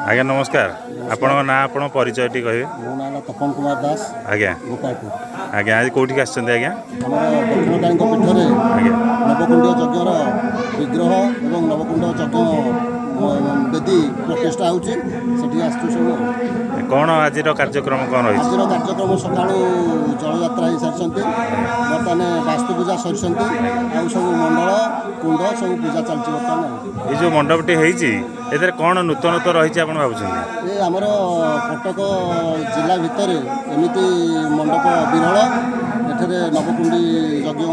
आज्ञा नमस्कार आपण ना आपण परिचय टी कहे मो ना तपन कुमार दास आज्ञा गोपालपुर आज्ञा आज कौटी आछन आज्ञा दक्षिणकाली पीठर आज्ञा नवकुंड यज्ञर विग्रह और नवकुंड यज्ञ बेदी प्रतिष्ठा होची आसु सब कौन आज कार्यक्रम कौन रही आज कार्यक्रम सका जल यात्रा हो सारी बर्तमान वास्तु पूजा सरी सब मंडल कुंड सब पूजा चलती बर्तमान ये जो मंडपटी होती कौन नूतनत्व रही आप भाई ये आमर कटक जिला भितर एमती मंडप विरल एठे नवकुंडी यज्ञ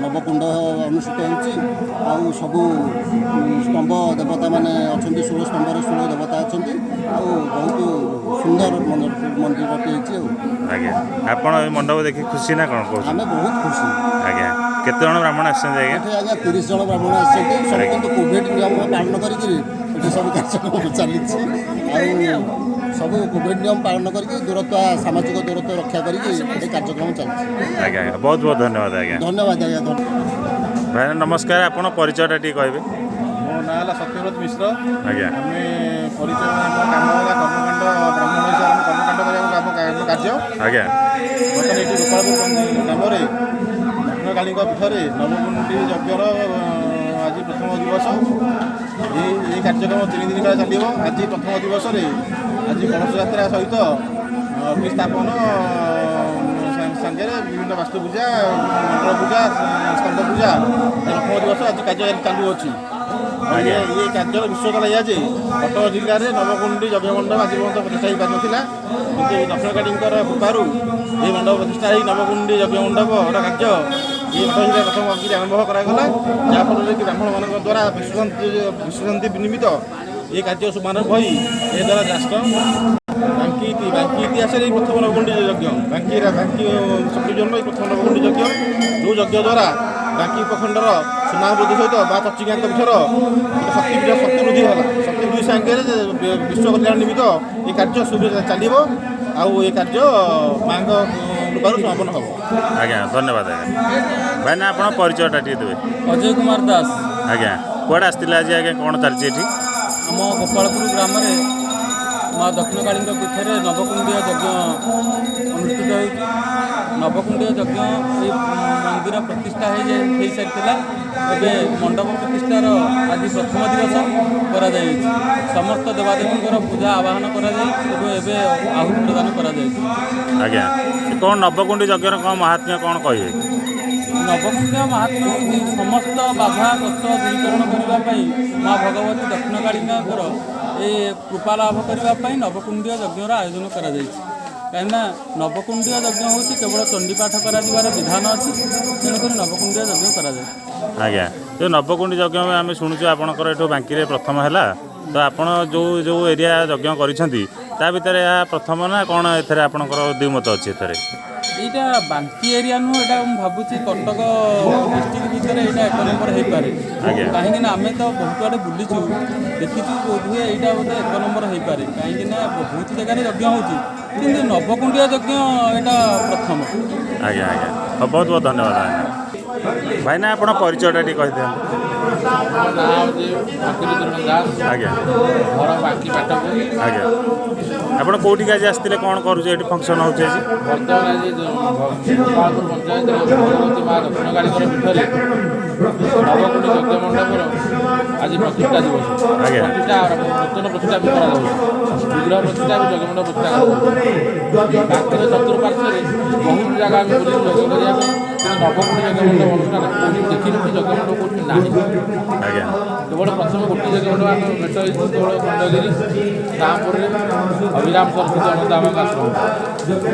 ନବକୁଣ୍ଡ ଅନୁଷ୍ଠିତ ହେଉଛି। ଆଉ ସବୁ ସ୍ତମ୍ଭ ଦେବତା ମାନେ ଅଛନ୍ତି, 16 ସ୍ତମ୍ଭରେ 16 ଦେବତା ଅଛନ୍ତି। ଆଉ ବହୁତ ସୁନ୍ଦର ମନ୍ଦିରଟି ହେଇଛି। ଆଉ ଆଜ୍ଞା, ଆପଣ ଏ ମଣ୍ଡପ ଦେଖି ଖୁସି ନା କ'ଣ କହୁଛନ୍ତି? ଆମେ ବହୁତ ଖୁସି। ଆଜ୍ଞା, କେତେ ଜଣ ବ୍ରାହ୍ମଣ ଆସିଛନ୍ତି ଆଜ୍ଞା? ଏଠି ଆଜ୍ଞା 30 ଜଣ ବ୍ରାହ୍ମଣ ଆସିଛନ୍ତି। ସବୁ କିନ୍ତୁ କୋଭିଡ ନିୟମ ପାଳନ କରିକିରି ଏଠି ସବୁ କାର୍ଯ୍ୟକ୍ରମ ଚାଲିଛି। ଆଉ ସବୁ କୋଭିଡ ନିୟମ ପାଳନ କରିକି ସାମାଜିକ ଦୂରତ୍ୱ ରକ୍ଷା କରିକି ଏ କାର୍ଯ୍ୟକ୍ରମ ଚାଲିଛି। ଆଜ୍ଞା ଆଜ୍ଞା, ବହୁତ ବହୁତ ଧନ୍ୟବାଦ ଆଜ୍ଞା। ଧନ୍ୟବାଦ ଆଜ୍ଞା। ଭାଇ ନମସ୍କାର, ଆପଣ ପରିଚୟଟା ଟିକେ କହିବେ? ମୋ ନାଁ ହେଲା ସତ୍ୟବ୍ରତ ମିଶ୍ର। ଆଜ୍ଞା, ଆମେ ପରିଚୟ ଆମ କାମ ହେଲା କର୍ମକାଣ୍ଡ ବ୍ରାହ୍ମଣ ହିସାବରେ ଆମେ କର୍ମକାଣ୍ଡ କରିବାକୁ ଆମ କାର୍ଯ୍ୟ। ଆଜ୍ଞା, ବର୍ତ୍ତମାନ ଏଠି ଗୋପାଳପୁର ଗ୍ରାମରେ ଦକ୍ଷିଣକାଳୀଙ୍କ ପୀଠରେ ନବକୁଣ୍ଡି ଯଜ୍ଞର ଆଜି ପ୍ରଥମ ଦିବସ। ଏହି କାର୍ଯ୍ୟକ୍ରମ 3 ଦିନ କାଳ ଚାଲିବ। ଆଜି ପ୍ରଥମ ଦିବସରେ ଆଜି କଳସ ଯାତ୍ରା ସହିତ ଅଗ୍ନି ସ୍ଥାପନ ସାଙ୍ଗରେ ବିଭିନ୍ନ ବାସ୍ତୁ ପୂଜା, ମଣ୍ଡଳ ପୂଜା, ସ୍କନ୍ଦ ପୂଜା ପ୍ରଥମ ଦିବସ ଆଜି କାର୍ଯ୍ୟ ଚାଲୁଅଛି। ଏ କାର୍ଯ୍ୟର ବିଶ୍ୱକଲା ଏଇଆ ଯେ କଟକ ଜିଲ୍ଲାରେ ନବକୁଣ୍ଡି ଯଜ୍ଞ ମଣ୍ଡପ ଆଜି ପର୍ଯ୍ୟନ୍ତ ପ୍ରତିଷ୍ଠା ହୋଇପାରିନଥିଲା। କିନ୍ତୁ ଦକ୍ଷିଣକାଳୀଙ୍କର କୃପାରୁ ଏହି ମଣ୍ଡପ ପ୍ରତିଷ୍ଠା ହୋଇ ନବକୁଣ୍ଡି ଯଜ୍ଞ ମଣ୍ଡପର କାର୍ଯ୍ୟ ଏହି ମଠ ଜିଲ୍ଲା ପ୍ରଥମ ଅଗ୍ନିରେ ଆରମ୍ଭ କରାଗଲା। ଯାହାଫଳରେ କି ବ୍ରାହ୍ମଣମାନଙ୍କ ଦ୍ୱାରା ବିଶ୍ୱଶାନ୍ତି ନିମିତ୍ତ ଏହି କାର୍ଯ୍ୟ ଶୁଭାରମ୍ଭ ହୋଇ ଏହାଦ୍ୱାରା ରାଷ୍ଟ୍ର ବାଙ୍କି ଇତିହାସରେ ପ୍ରଥମ ନବକୁଣ୍ଡି ଯଜ୍ଞ, ବାଙ୍କି ସବଡିଭିଜନର ଏହି ପ୍ରଥମ ନବକୁଣ୍ଡି ଯଜ୍ଞ, ଯେଉଁ ଯଜ୍ଞ ଦ୍ୱାରା ବାଙ୍କି ଉପଖଣ୍ଡର ସୁନାମ ବୃଦ୍ଧି ସହିତ ବା ଚର୍ଚ୍ଚିକାଙ୍କ ପୀଠର ଶକ୍ତି ବୃଦ୍ଧି ହେଲା। ଶକ୍ତି ବୃଦ୍ଧି ସାଙ୍ଗରେ ବିଶ୍ୱ କଲ୍ୟାଣ ନିମିତ୍ତ ଏ କାର୍ଯ୍ୟ ଚାଲିବ। ଆଉ ଏ କାର୍ଯ୍ୟ ମାଙ୍କ କୃପାରୁ ସମାପନ ହେବ। ଆଜ୍ଞା, ଧନ୍ୟବାଦ ଆଜ୍ଞା। ଭାଇ ନା ଆପଣ ପରିଚୟଟା ଟିକେ ଦେବେ? ଅଜୟ କୁମାର ଦାସ। ଆଜ୍ଞା, କୁଆଡ଼େ ଆସିଥିଲେ ଆଜି ଆଜ୍ଞା, କ'ଣ ଚାଲିଛି ଏଠି? ଆମ ଗୋପାଳପୁର ଗ୍ରାମରେ ମା ଦକ୍ଷିଣକାଳୀଙ୍କ ପୀଠରେ ନବକୁଣ୍ଡୀୟ ଯଜ୍ଞ ଅନୁଷ୍ଠିତ ହେଉଛି। ନବକୁଣ୍ଡୀୟ ଯଜ୍ଞ ଏହି ମନ୍ଦିର ପ୍ରତିଷ୍ଠା ହୋଇସାରିଥିଲା। ଏବେ ମଣ୍ଡପ ପ୍ରତିଷ୍ଠାର ଆଜି ପ୍ରଥମ ଦିବସ କରାଯାଇଛି। ସମସ୍ତ ଦେବାଦେବୀଙ୍କର ପୂଜା ଆବାହନ କରାଯାଇ ଏବେ ଆହୁତି ପ୍ରଦାନ କରାଯାଇଛି। ଆଜ୍ଞା, କ'ଣ ନବକୁଣ୍ଡି ଯଜ୍ଞର କ'ଣ ମାହାତ୍ମ୍ୟ କ'ଣ କହିବେ? ନବକୁଣ୍ଡୀୟ ମାହାତ୍ମ୍ୟ ହେଉଛି ସମସ୍ତ ବାଧା କଷ୍ଟ ଦୂରୀକରଣ କରିବା ପାଇଁ ମା ଭଗବତୀ ଦକ୍ଷିଣକାଳୀଙ୍କର ଏ କୃପା ଲାଭ କରିବା ପାଇଁ ନବକୁଣ୍ଡୀୟ ଯଜ୍ଞର ଆୟୋଜନ କରାଯାଇଛି। କାହିଁକିନା ନବକୁଣ୍ଡୀୟ ଯଜ୍ଞ ହେଉଛି କେବଳ ଚଣ୍ଡୀପାଠ କରାଯିବାର ବିଧାନ ଅଛି। ତେଣୁକରି ନବକୁଣ୍ଡୀୟ ଯଜ୍ଞ କରାଯାଏ। ଆଜ୍ଞା, ଯେଉଁ ନବକୁଣ୍ଡି ଯଜ୍ଞ ଆମେ ଶୁଣୁଛୁ ଆପଣଙ୍କର ଏଠୁ ବାଙ୍କିରେ ପ୍ରଥମ ହେଲା। ତ ଆପଣ ଯେଉଁ ଏରିଆ ଯଜ୍ଞ କରିଛନ୍ତି ତା ଭିତରେ ଏହା ପ୍ରଥମ ନା କ'ଣ? ଏଥିରେ ଆପଣଙ୍କର ଦ୍ୱିମତ ଅଛି ଏଥିରେ? ଏଇଟା ବାଙ୍କି ଏରିଆ ନୁହଁ, ଏଇଟା ମୁଁ ଭାବୁଛି କଟକ ଡିଷ୍ଟ୍ରିକ୍ଟ ଭିତରେ ଏଇଟା 1 ନମ୍ବର ହେଇପାରେ। କାହିଁକିନା ଆମେ ତ ବହୁତ ଆଡ଼େ ବୁଲିଛୁ, ଦେଖିଛୁ, ବୋଧହୁଏ ଏଇଟା ବୋଧେ 1 ନମ୍ବର ହେଇପାରେ। କାହିଁକିନା ବହୁତ ଜାଗାରେ ଯଜ୍ଞ ହେଉଛି, କିନ୍ତୁ ନବକୁଣ୍ଡୀୟ ଯଜ୍ଞ ଏଇଟା ପ୍ରଥମ। ଆଜ୍ଞା ଆଜ୍ଞା, ବହୁତ ବହୁତ ଧନ୍ୟବାଦ ଆଜ୍ଞା। ଭାଇନା ଆପଣ ପରିଚୟଟା ଟିକେ କହିଦିଅନ୍ତୁ? ନାଁ ହେଉଛି ଫକୀରଚରଣ ଦାସ। ଆଜ୍ଞା, ଘର ବାଙ୍କି ପାଟପୁର। ଆଜ୍ଞା, ଆପଣ କେଉଁଠିକି ଆଜି ଆସିଥିଲେ? କ'ଣ କରୁଛୁ ଏଠି ଫଙ୍କସନ୍ ହେଉଛି ଆଜି? ବର୍ତ୍ତମାନ ଆଜି ଗୋପାଳପୁର ପଞ୍ଚାୟତରେ ଭଗବତୀ ମା ଦକ୍ଷିଣକାଳୀଙ୍କର ପୀଠରେ ନବକୁଣ୍ଡି ଯଜ୍ଞ ମଣ୍ଡପର ଆଜି ପ୍ରତିଷ୍ଠା ଦିବସ। ଆଜ୍ଞା, ନୂତନ ପ୍ରତିଷ୍ଠା ବି କରାଯାଉଛି। ବିଗ୍ରହ ପ୍ରତିଷ୍ଠା ବି ଯଜ୍ଞ ମଣ୍ଡପ ପ୍ରତିଷ୍ଠା କରାଯାଉଛି। ବାଙ୍କିର ଚତୁଃପାର୍ଶ୍ୱରେ ବହୁତ ଜାଗା ଆମେ ବୁଲିଛୁ ଯଜ୍ଞ କରିବା ପାଇଁ, କିନ୍ତୁ ନବକୁଣ୍ଡି ଯଜ୍ଞ ମଣ୍ଡପ ଅନୁଷ୍ଠାନ କେଉଁଠି ଦେଖିନୁ କି ଯଜ୍ଞ ମଣ୍ଡପ କେଉଁଠି ନାହିଁ। ଆଜ୍ଞା, କେବଳ ପ୍ରଥମ ଗୋଟିଏ ଯଜ୍ଞ ମଣ୍ଡପ ଆମେ ଭେଟ ହେଇଛୁ କେବଳ ଖଣ୍ଡଗିରି, ତାପରେ ଅଭିରାମ ସରସ୍ୱତୀ ଅନନ୍ଦାବାଙ୍କ ଆଶ୍ରମ,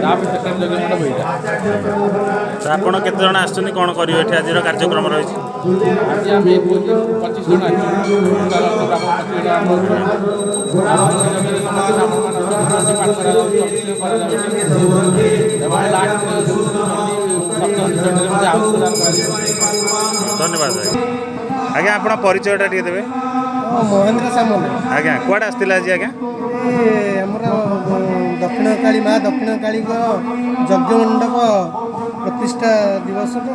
ତାପରେ ସେକେଣ୍ଡ ଯଜ୍ଞ ମଣ୍ଡପ ଏଇଟା। ତ ଆପଣ କେତେ ଜଣ ଆସିଛନ୍ତି? କ'ଣ କରିବେ ଏଠି ଆଜିର କାର୍ଯ୍ୟକ୍ରମ ରହିଛି? ଆଜି ଆମେ 25 ଜଣ ଆସିଛୁ। ତାର 25 ଜଣ ଆମର ଧନ୍ୟବାଦ ଆଜ୍ଞା। ଆପଣ ପରିଚୟଟା ଟିକେ ଦେବେ? ମହେନ୍ଦ୍ର ସାମଲ। ଆଜ୍ଞା, କୁଆଡ଼େ ଆସିଥିଲେ ଆଜି ଆଜ୍ଞା? ଆମର ଦକ୍ଷିଣକାଳୀ ମା ଦକ୍ଷିଣକାଳୀଙ୍କ ଯଜ୍ଞ ମଣ୍ଡପ ପ୍ରତିଷ୍ଠା ଦିବସର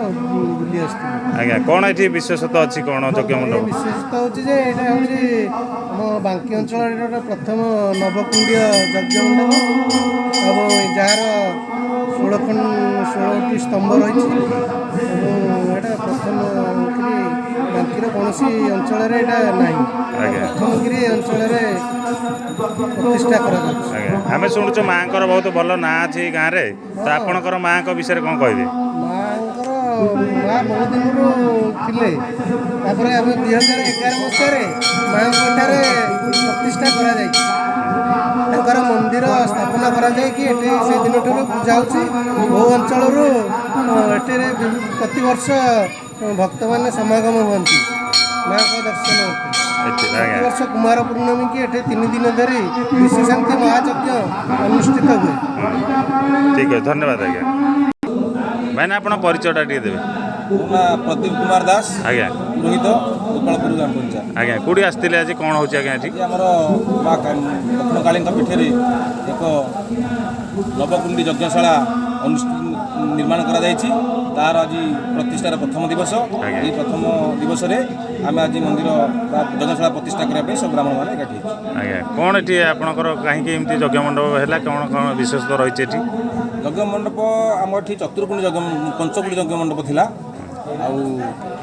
ବୁଲି ଆସିଥିଲି। ଆଜ୍ଞା, କ'ଣ ଏଠି ବିଶେଷତ୍ୱ ଅଛି? କ'ଣ ଯଜ୍ଞ ମଣ୍ଡପ ବିଶେଷତ୍ୱ ହେଉଛି ଯେ ଏଇଟା ହେଉଛି ଆମ ବାଙ୍କି ଅଞ୍ଚଳରେ ପ୍ରଥମ ନବକୁଣ୍ଡୀୟ ଯଜ୍ଞ ମଣ୍ଡପ ଏବଂ ଯାହାର 16ଟି ସ୍ତମ୍ଭ ରହିଛି ଏବଂ ଏଇଟା ପ୍ରଥମ ବାଙ୍କିର କୌଣସି ଅଞ୍ଚଳରେ ଏଇଟା ନାହିଁ। ପ୍ରଥମକିରି ଅଞ୍ଚଳରେ ପ୍ରତିଷ୍ଠା କରାଯାଉଛି। ଆଜ୍ଞା, ଆମେ ଶୁଣୁଛୁ ମାଆଙ୍କର ବହୁତ ଭଲ ନାଁ ଅଛି ଗାଁରେ। ତ ଆପଣଙ୍କର ମାଆଙ୍କ ବିଷୟରେ କ'ଣ କହିବେ? ମା ବହୁତ ଦିନରୁ ଥିଲେ। ତାପରେ ଆମେ 2011 ମସିହାରେ ମାଆଙ୍କ ଠାରେ ପ୍ରତିଷ୍ଠା କରାଯାଇଛି। ତାଙ୍କର ମନ୍ଦିର ସ୍ଥାପନ କରାଯାଇକି ଏଠି ସେଦିନଠାରୁ ପୂଜା ହେଉଛି। ବହୁ ଅଞ୍ଚଳରୁ ଏଠାରେ ପ୍ରତିବର୍ଷ ଭକ୍ତମାନେ ସମାଗମ ହୁଅନ୍ତି ମାଙ୍କ ଦର୍ଶନ ଏଠି ଆଜ୍ଞା ବର୍ଷ କୁମାର ପୂର୍ଣ୍ଣମୀ କି ଏଠି 3 ଦିନ ଧରି ବିଶ୍ୱଶାନ୍ତି ମହାଯଜ୍ଞ ଅନୁଷ୍ଠିତ ହୁଏ। ଠିକ୍ ଅଛି ଧନ୍ୟବାଦ ଆଜ୍ଞା। ଭାଇନା ଆପଣ ପରିଚୟଟା ଟିକେ ଦେବେ। ପ୍ରଦୀପ କୁମାର ଦାସ ଆଜ୍ଞା ପୁରୋହିତ ଗୋପାଳପୁର ଗ୍ରାମ ପଞ୍ଚାୟତ। ଆଜ୍ଞା କେଉଁଠି ଆସିଥିଲେ ଆଜି କ'ଣ ହେଉଛି ଆଜ୍ଞା ଏଠି? ଆମର ମା ଦକ୍ଷିଣକାଳୀଙ୍କ ପୀଠରେ ଏକ ନବକୁଣ୍ଡି ଯଜ୍ଞଶାଳା ନିର୍ମାଣ କରାଯାଇଛି। ତାର ଆଜି ପ୍ରତିଷ୍ଠାର ପ୍ରଥମ ଦିବସ। ଆଜ୍ଞା। ଏହି ପ୍ରଥମ ଦିବସରେ ଆମେ ଆଜି ମନ୍ଦିର ବା ଯଜ୍ଞଶାଳା ପ୍ରତିଷ୍ଠା କରିବା ପାଇଁ ସବୁ ବ୍ରାହ୍ମଣମାନେ ଏକାଠି ହେଇଛୁ। ଆଜ୍ଞା କ'ଣ ଏଠି ଆପଣଙ୍କର କାହିଁକି ଏମିତି ଯଜ୍ଞ ମଣ୍ଡପ ହେଲା କ'ଣ କ'ଣ ବିଶେଷତ୍ୱ ରହିଛି ଏଠି? ଯଜ୍ଞ ମଣ୍ଡପ ଆମର ଏଠି ଚତୁର୍କୁଣ୍ଡି ପଞ୍ଚକୁଣ୍ଡି ଯଜ୍ଞ ମଣ୍ଡପ ଥିଲା। ଆଉ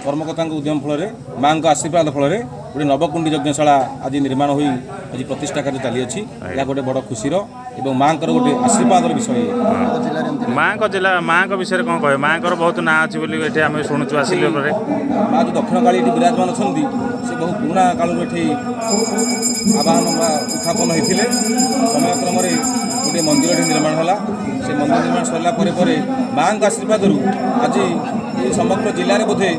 କର୍ମକର୍ତ୍ତାଙ୍କ ଉଦ୍ୟମ ଫଳରେ ମାଙ୍କ ଆଶୀର୍ବାଦ ଫଳରେ ଗୋଟେ ନବକୁଣ୍ଡି ଯଜ୍ଞଶାଳା ଆଜି ନିର୍ମାଣ ହୋଇ ଆଜି ପ୍ରତିଷ୍ଠା କାର୍ଯ୍ୟ ଚାଲିଅଛି। ଏହା ଗୋଟେ ବଡ଼ ଖୁସିର ଏବଂ ମାଙ୍କର ଗୋଟେ ଆଶୀର୍ବାଦର ବିଷୟ। ମାଙ୍କ ବିଷୟରେ କ'ଣ କହିବେ? ମାଙ୍କର ବହୁତ ନାଁ ଅଛି ବୋଲି ଏଠି ଆମେ ଶୁଣୁଛୁ ଆସିଲେ ପରେ। ମା ଯେଉଁ ଦକ୍ଷିଣକାଳୀ ଏଠି ବିରାଜମାନ ଅଛନ୍ତି ସେ ବହୁ ପୁରୁଣା କାଳରୁ ଏଠି ଆବାହନ ବା ଉତ୍ଥାପନ ହୋଇଥିଲେ। ସମୟକ୍ରମରେ ଗୋଟିଏ ମନ୍ଦିର ଏଠି ନିର୍ମାଣ ହେଲା। ସେ ମନ୍ଦିର ନିର୍ମାଣ ସରିଲା ପରେ ମାଙ୍କ ଆଶୀର୍ବାଦରୁ ଆଜି ଏ ସମଗ୍ର ଜିଲ୍ଲାରେ ବୋଧେ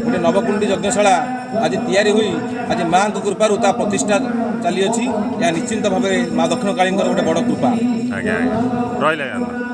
ଗୋଟେ ନବକୁଣ୍ଡି ଯଜ୍ଞଶାଳା ଆଜି ତିଆରି ହୋଇ ଆଜି ମାଙ୍କ କୃପାରୁ ତା ପ୍ରତିଷ୍ଠା ଚାଲିଅଛି। ଏହା ନିଶ୍ଚିନ୍ତ ଭାବରେ ମା ଦକ୍ଷିଣକାଳୀଙ୍କର ଗୋଟେ ବଡ଼ କୃପା। ଆଜ୍ଞା ଆଜ୍ଞା ରହିଲା ଆଜ୍ଞା।